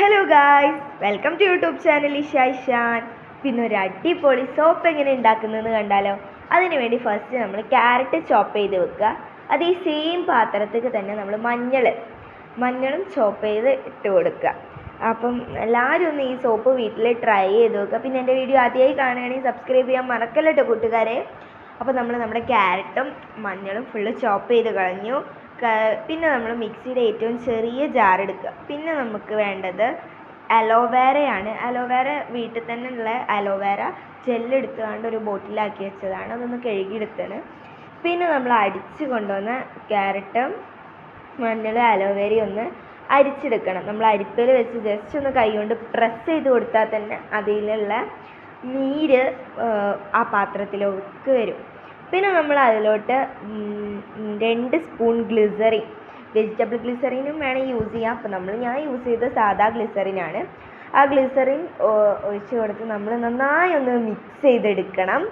Hello guys, welcome to YouTube channel Ishan. പിന്നെ ഒരു അടിപൊളി സോപ്പ് എങ്ങനെ ഉണ്ടാക്കുന്നതെന്ന് കണ്ടാലോ. അതിന് വേണ്ടി ഫസ്റ്റ് നമ്മൾ ക്യാരറ്റ് ചോപ്പ് ചെയ്ത് വെക്കുക. അത് ഈ സെയിം പാത്രത്തേക്ക് തന്നെ നമ്മൾ മഞ്ഞളും ചോപ്പ് ചെയ്ത് ഇട്ട് കൊടുക്കുക. അപ്പം എല്ലാവരും ഒന്ന് ഈ സോപ്പ് വീട്ടിൽ ട്രൈ ചെയ്ത് നോക്കുക. പിന്നെ എൻ്റെ വീഡിയോ ആദ്യമായി കാണുകയാണെങ്കിൽ സബ്സ്ക്രൈബ് ചെയ്യാൻ മറക്കല്ല കേട്ടോ കൂട്ടുകാരെ. അപ്പോൾ നമ്മുടെ ക്യാരറ്റും മഞ്ഞളും ഫുള്ള് ചോപ്പ് ചെയ്ത് കളഞ്ഞു. പിന്നെ നമ്മൾ മിക്സിയുടെ ഏറ്റവും ചെറിയ ജാർ എടുക്കുക. പിന്നെ നമുക്ക് വേണ്ടത് അലോവേരയാണ്. അലോവേര വീട്ടിൽ തന്നെ ഉള്ള അലോവേര ജെല്ലെടുത്തുകൊണ്ട് ഒരു ബോട്ടിലാക്കി വെച്ചതാണ്. അതൊന്ന് കഴുകിയെടുത്താണ്. പിന്നെ നമ്മൾ അടിച്ച് കൊണ്ടുവന്ന ക്യാരറ്റും മഞ്ഞളും അലോവേരയും ഒന്ന് അരിച്ചെടുക്കണം. നമ്മൾ അരിപ്പയിൽ വെച്ച് ജസ്റ്റ് ഒന്ന് കൈ കൊണ്ട് പ്രസ് ചെയ്ത് കൊടുത്താൽ തന്നെ അതിലുള്ള നീര് ആ പാത്രത്തിലേക്ക് വരും. പിന്നെ നമ്മൾ അതിലോട്ട് 2 സ്പൂൺ ഗ്ലിസറിൻ, വെജിറ്റബിൾ ഗ്ലിസറിനും വേണം യൂസ് ചെയ്യാം. അപ്പോൾ ഞാൻ യൂസ് ചെയ്ത സാധാ ഗ്ലിസറിനാണ്. ആ ഗ്ലിസറിൻ ഒഴിച്ച് കൊടുത്ത് നമ്മൾ നന്നായി ഒന്ന് മിക്സ് ചെയ്തെടുക്കണം.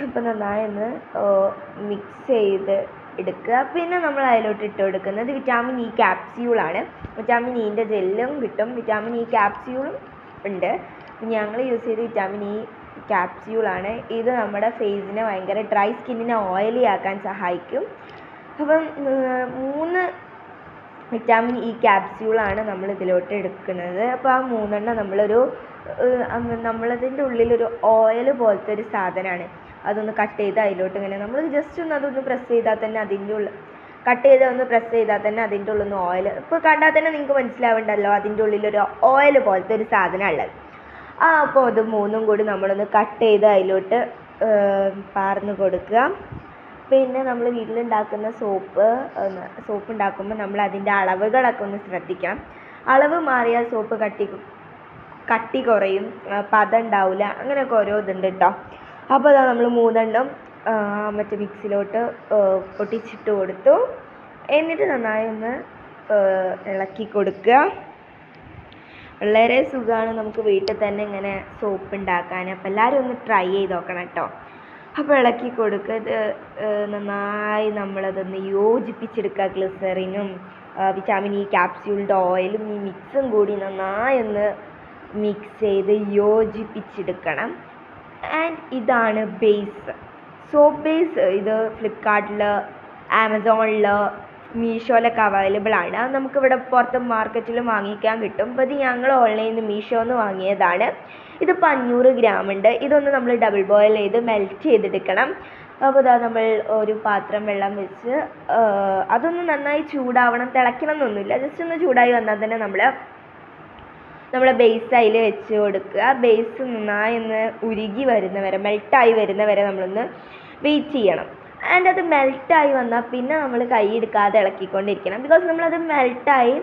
ഇപ്പം നന്നായി ഒന്ന് മിക്സ് ചെയ്ത് എടുക്കുക. പിന്നെ നമ്മൾ അതിലോട്ട് ഇട്ട് കൊടുക്കുന്നത് വിറ്റാമിൻ ഇ ക്യാപ്സ്യൂളാണ്. വിറ്റാമിൻ ഇൻ്റെ ജെല്ലും കിട്ടും, വിറ്റാമിൻ ഇ ക്യാപ്സ്യൂളും ഉണ്ട്. ഞങ്ങൾ യൂസ് ചെയ്ത് വിറ്റാമിൻ ഇ ക്യാപ്സ്യൂളാണ്. ഇത് നമ്മുടെ ഫേസിനെ ഭയങ്കര ഡ്രൈ സ്കിന്നിനെ ഓയിലി ആക്കാൻ സഹായിക്കും. അപ്പം 3 വിറ്റാമിൻ ഇ ക്യാപ്സ്യൂളാണ് നമ്മൾ ഇതിലോട്ട് എടുക്കുന്നത്. അപ്പോൾ ആ 3 നമ്മളതിൻ്റെ ഉള്ളിലൊരു ഓയിൽ പോലത്തെ ഒരു സാധനമാണ്. അതൊന്ന് കട്ട് ചെയ്ത് അതിലോട്ട് ഇങ്ങനെ നമ്മൾ ജസ്റ്റ് ഒന്ന് അതൊന്ന് പ്രസ് ചെയ്താൽ തന്നെ അതിൻ്റെ ഉള്ളിൽ അതിൻ്റെ ഉള്ളിൽ നിന്ന് ഓയിൽ, ഇപ്പോൾ കണ്ടാൽ തന്നെ നിങ്ങൾക്ക് മനസ്സിലാവുന്നുണ്ടല്ലോ അതിൻ്റെ ഉള്ളിലൊരു ഓയിൽ പോലത്തെ ഒരു സാധനം ഉള്ളത്. അപ്പോൾ അത് 3 കൂടി നമ്മളൊന്ന് കട്ട് ചെയ്ത് അതിലോട്ട് പാർന്ന് കൊടുക്കുക. പിന്നെ നമ്മൾ വീട്ടിലുണ്ടാക്കുന്ന സോപ്പ് ഉണ്ടാക്കുമ്പോൾ നമ്മൾ അതിൻ്റെ അളവുകളൊക്കെ ഒന്ന് ശ്രദ്ധിക്കണം. അളവ് മാറിയാൽ സോപ്പ് കട്ടി കുറയും, പതം ഉണ്ടാവില്ല, അങ്ങനെയൊക്കെ ഓരോ ഇതുണ്ട് കേട്ടോ. അപ്പോൾ അതാ നമ്മൾ 3 മറ്റേ മിക്സിലോട്ട് പൊട്ടിച്ചിട്ട് കൊടുത്തു. എന്നിട്ട് നന്നായി ഒന്ന് ഇളക്കി കൊടുക്കുക. വളരെ സുഖമാണ് നമുക്ക് വീട്ടിൽ തന്നെ ഇങ്ങനെ സോപ്പ് ഉണ്ടാക്കാൻ. അപ്പോൾ എല്ലാവരും ഒന്ന് ട്രൈ ചെയ്ത് നോക്കണം കേട്ടോ. അപ്പോൾ ഇളക്കി കൊടുക്കുക. ഇത് നന്നായി നമ്മളതൊന്ന് യോജിപ്പിച്ചെടുക്കുക. ഗ്ലിസറിനും വിറ്റാമിൻ ഇ ക്യാപ്സ്യൂളിൻ്റെ ഓയിലും ഈ മിക്സും കൂടി നന്നായി ഒന്ന് മിക്സ് ചെയ്ത് യോജിപ്പിച്ചെടുക്കണം. ആൻഡ് ഇതാണ് ബേസ്, സോപ്പ് ബേസ്. ഇത് ഫ്ലിപ്കാർട്ടിൽ, ആമസോണിൽ, മീഷോയിലൊക്കെ അവൈലബിൾ ആണ്. അത് നമുക്കിവിടെ പുറത്ത് മാർക്കറ്റിലും വാങ്ങിക്കാൻ കിട്ടും. അപ്പോൾ ഇത് ഞങ്ങൾ ഓൺലൈനിൽ മീഷോന്ന് വാങ്ങിയതാണ്. ഇത് 500 ഗ്രാം ഉണ്ട്. ഇതൊന്ന് നമ്മൾ ഡബിൾ ബോയിൽ ചെയ്ത് മെൽറ്റ് ചെയ്തെടുക്കണം. അപ്പോൾ ഇതാ നമ്മൾ ഒരു പാത്രം വെള്ളം വെച്ച് അതൊന്ന് നന്നായി ചൂടാവണം, തിളയ്ക്കണം എന്നൊന്നുമില്ല, ജസ്റ്റ് ഒന്ന് ചൂടായി വന്നാൽ തന്നെ നമ്മളെ ബേസ് അതിൽ വെച്ച് കൊടുക്കുക. ബേസ് നന്നായി ഒന്ന് ഉരുകി വരുന്നവരെ, മെൽട്ടായി വരുന്നവരെ നമ്മളൊന്ന് വെയിറ്റ് ചെയ്യണം. ആൻഡ് അത് മെൽട്ടായി വന്നാൽ പിന്നെ നമ്മൾ കൈ എടുക്കാതെ ഇളക്കിക്കൊണ്ടിരിക്കണം. ബിക്കോസ് നമ്മളത് മെൽട്ടായി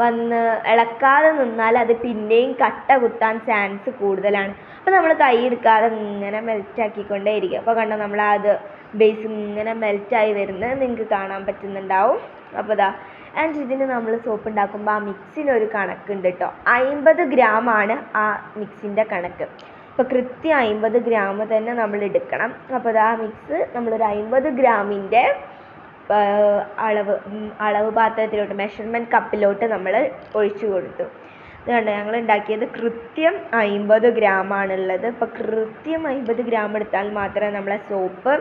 വന്ന് ഇളക്കാതെ നിന്നാൽ അത് പിന്നെയും കട്ട കുത്താൻ ചാൻസ് കൂടുതലാണ്. അപ്പോൾ നമ്മൾ കൈ എടുക്കാതെ ഇങ്ങനെ മെൽറ്റാക്കിക്കൊണ്ടേ ഇരിക്കുക. അപ്പോൾ കണ്ടോ നമ്മളത് ബേസ് ഇങ്ങനെ മെൽറ്റായി വരുന്നത് നിങ്ങൾക്ക് കാണാൻ പറ്റുന്നുണ്ടാവും. അപ്പോൾ ആൻഡ് ഇതിന് നമ്മൾ സോപ്പ് ഉണ്ടാക്കുമ്പോൾ ആ മിക്സിനൊരു കണക്കുണ്ട് കേട്ടോ. 50 ഗ്രാമാണ് ആ മിക്സിൻ്റെ കണക്ക്. അപ്പോൾ കൃത്യം 50 ഗ്രാം തന്നെ നമ്മൾ എടുക്കണം. അപ്പോൾ ആ മിക്സ് നമ്മളൊരു 50 ഗ്രാമിൻ്റെ അളവ് പാത്രത്തിലോട്ട്, മെഷർമെൻറ്റ് കപ്പിലോട്ട് നമ്മൾ ഒഴിച്ചു കൊടുത്തു. ഇത് കണ്ടോ, ഞങ്ങൾ ഉണ്ടാക്കിയത് കൃത്യം 50 ഗ്രാമാണുള്ളത്. ഇപ്പോൾ കൃത്യം 50 ഗ്രാം എടുത്താൽ മാത്രമേ നമ്മളെ സോപ്പ്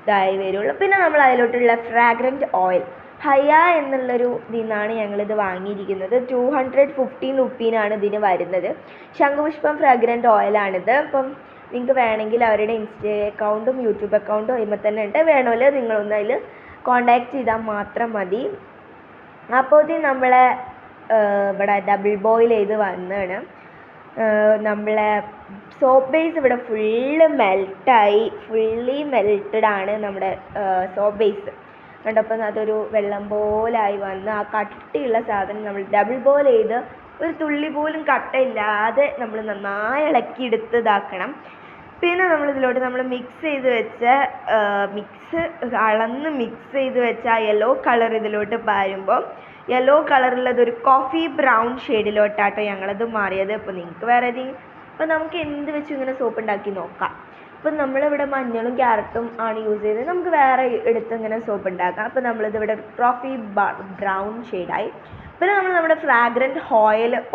ഇതായി വരുള്ളൂ. പിന്നെ നമ്മൾ അതിലോട്ടുള്ള ഫ്രാഗ്രൻറ്റ് ഓയിൽ ഹയ എന്നുള്ളൊരു ഇതിൽ നിന്നാണ് ഞങ്ങളിത് വാങ്ങിയിരിക്കുന്നത്. 215 റുപ്പീനാണ് ഇതിന് വരുന്നത്. ശംഖുപുഷ്പം ഫ്രാഗ്രൻറ്റ് ഓയിലാണിത്. അപ്പം നിങ്ങൾക്ക് വേണമെങ്കിൽ അവരുടെ ഇൻസ്റ്റാ അക്കൗണ്ടും യൂട്യൂബ് അക്കൗണ്ടും അതിൽ തന്നെ ഉണ്ട്. വേണമല്ലോ നിങ്ങളൊന്ന് അതിൽ കോണ്ടാക്ട് ചെയ്താൽ മാത്രം മതി. അപ്പോൾ ഇത് നമ്മളെ ഇവിടെ ഡബിൾ ബോയിൽ ചെയ്ത് വന്നതാണ്. നമ്മളെ സോപ്പ് ബേസ് ഇവിടെ ഫുള്ളി മെൽറ്റഡ് ആണ് നമ്മുടെ സോപ്പ് ബേസ്. കണ്ടപ്പോൾ അതൊരു വെള്ളം പോലായി വന്ന് ആ കട്ടിയുള്ള സാധനം നമ്മൾ ഡബിൾ ബോയിൽ ചെയ്ത് ഒരു തുള്ളി പോലും കട്ടയില്ലാതെ നമ്മൾ നന്നായി ഇളക്കിയെടുത്ത് ഇതാക്കണം. പിന്നെ നമ്മളിതിലോട്ട് നമ്മൾ മിക്സ് ചെയ്ത് വെച്ച ആ യെല്ലോ കളർ ഇതിലോട്ട് പാരുമ്പോൾ യെല്ലോ കളറുള്ളതൊരു കോഫി ബ്രൗൺ ഷെയ്ഡിലോട്ടാട്ടോ ഞങ്ങളത് മാറിയത്. അപ്പോൾ നിങ്ങൾക്ക് വേറെ അപ്പോൾ നമുക്ക് എന്ത് വെച്ചും ഇങ്ങനെ സോപ്പ് ഉണ്ടാക്കി നോക്കാം. അപ്പം നമ്മളിവിടെ മഞ്ഞളും ക്യാരറ്റും ആണ് യൂസ് ചെയ്തത്. നമുക്ക് വേറെ എടുത്ത് ഇങ്ങനെ സോപ്പ് ഉണ്ടാക്കാം. അപ്പോൾ നമ്മളിതിവിടെ കോഫി ബ്രൗൺ ഷെയ്ഡായി. പിന്നെ നമ്മൾ നമ്മുടെ ഫ്രാഗ്രൻറ്റ്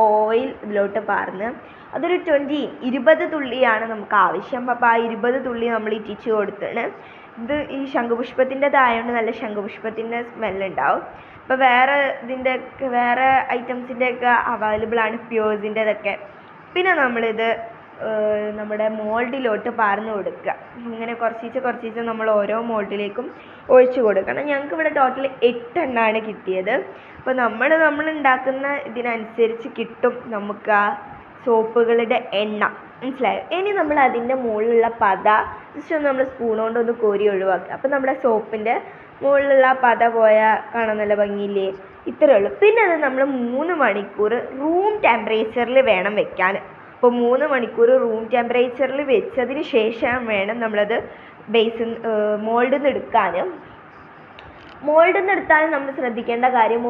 ഓയിൽ ഇതിലോട്ട് പാർന്ന് അതൊരു 20 തുള്ളിയാണ് നമുക്ക് ആവശ്യം. അപ്പോൾ ആ 20 തുള്ളി നമ്മൾ ഇറ്റിച്ച് കൊടുത്തിട്ട് ഇത് ഈ ശംഖുപുഷ്പത്തിൻ്റെതായതുകൊണ്ട് നല്ല ശംഖുപുഷ്പത്തിൻ്റെ സ്മെല്ലുണ്ടാവും. ഇപ്പോൾ വേറെ ഐറ്റംസിൻ്റെയൊക്കെ അവൈലബിൾ ആണ്, പ്യൂഴ്സിൻ്റെതൊക്കെ. പിന്നെ നമ്മളിത് നമ്മുടെ മോൾഡിലോട്ട് പാർന്ന് കൊടുക്കുക. ഇങ്ങനെ കുറച്ചീച്ചെ നമ്മൾ ഓരോ മോൾഡിലേക്കും ഒഴിച്ചു കൊടുക്കണം. ഞങ്ങൾക്കിവിടെ ടോട്ടൽ 8 എണ്ണമാണ് കിട്ടിയത്. അപ്പോൾ നമ്മൾ ഉണ്ടാക്കുന്ന ഇതിനനുസരിച്ച് കിട്ടും നമുക്ക് ആ സോപ്പുകളുടെ എണ്ണ, മനസ്സിലായോ? ഇനി നമ്മൾ അതിൻ്റെ മുകളിലുള്ള പത ജസ്റ്റ് നമ്മൾ സ്പൂൺ കൊണ്ടൊന്ന് കോരി ഒഴിവാക്കുക. അപ്പോൾ നമ്മുടെ സോപ്പിൻ്റെ മുകളിലുള്ള പത പോയാൽ കാണാൻ നല്ല ഭംഗിയില്ലേ? ഇത്രയേ ഉള്ളൂ. പിന്നെ അത് നമ്മൾ 3 മണിക്കൂർ റൂം ടെമ്പറേച്ചറിൽ വേണം വെക്കാൻ. അപ്പോൾ 3 മണിക്കൂർ റൂം ടെമ്പറേച്ചറിൽ വെച്ചതിന് ശേഷം വേണം നമ്മളത് മോൾഡിൽ നിന്ന് എടുക്കാൻ. മോൾഡിൽ നിന്ന് എടുത്താലും നമ്മൾ ശ്രദ്ധിക്കേണ്ട കാര്യം,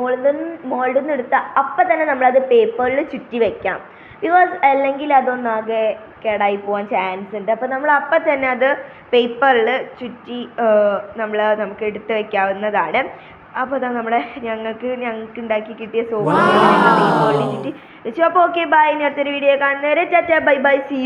മോൾഡിൽ നിന്ന് എടുത്താൽ അപ്പം തന്നെ നമ്മളത് പേപ്പറിൽ ചുറ്റി വെക്കാം. ബിക്കോസ് അല്ലെങ്കിൽ അതൊന്നാകെ കേടായി പോകാൻ ചാൻസ് ഉണ്ട്. അപ്പോൾ നമ്മൾ അപ്പം തന്നെ അത് പേപ്പറിൽ ചുറ്റി നമുക്ക് എടുത്ത് വെക്കാവുന്നതാണ്. അപ്പോൾ അതാ ഞങ്ങൾക്ക് ഉണ്ടാക്കി കിട്ടിയ സോപ്പ് പേപ്പറിൽ ചുറ്റി വെച്ചു. അപ്പോൾ ഓക്കെ, ബൈ. ഇനി അടുത്തൊരു വീഡിയോ കാണുന്നവരെ tata, bye bye, see U.